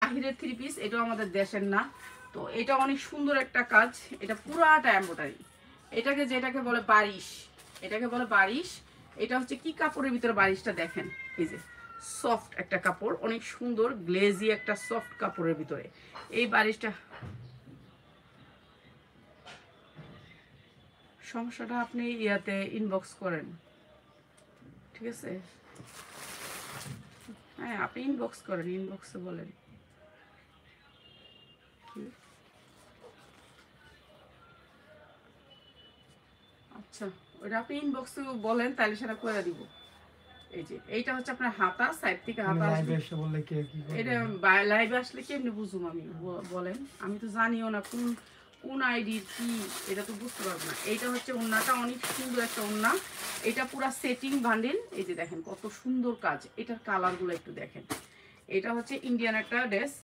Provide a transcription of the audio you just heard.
বাহিরের 3 পিস, এটাও আমাদের দেশের না। তো এটা অনেক সুন্দর একটা কাজ, এটা পুরাটা এমব্রয়ডারি। যেটাকে বলে বারিশ, এটাকে বলে বারিশ। এটা হচ্ছে কি কাপড়ের ভিতরে বারিশটা দেখেন, এই যে সফট একটা কাপড়, অনেক সুন্দর গ্লেজি একটা সফট কাপড়ের ভিতরে এই বারিশটা। সমস্যাটা আপনি ইয়াতে ইনবক্স করেন, ঠিক আছে? হ্যাঁ, আপনি ইনবক্স করেন, ইনবক্সে বলেন। আচ্ছা, ওটা আপনি ইনবক্সে বলেন, তাহলে সেটা করে দিব। এই যে এইটা হচ্ছে আপনার হাতা, সাইড থেকে হাতা আসবে। এটা লাইভে আসলে কেমনি বুঝুম আমি, বলেন? আমি তো জানিও না কোন কোন আইডির কি, এটা তো বুঝতে পারবো না। এইটা হচ্ছে ওড়নাটা, অনেক সুন্দর একটা ওড়না। এটা পুরা সেটিং বান্ডিল। এই যে দেখেন কত সুন্দর কাজ, এটার কালারগুলো একটু দেখেন। এটা হচ্ছে ইন্ডিয়ান একটা ড্রেস,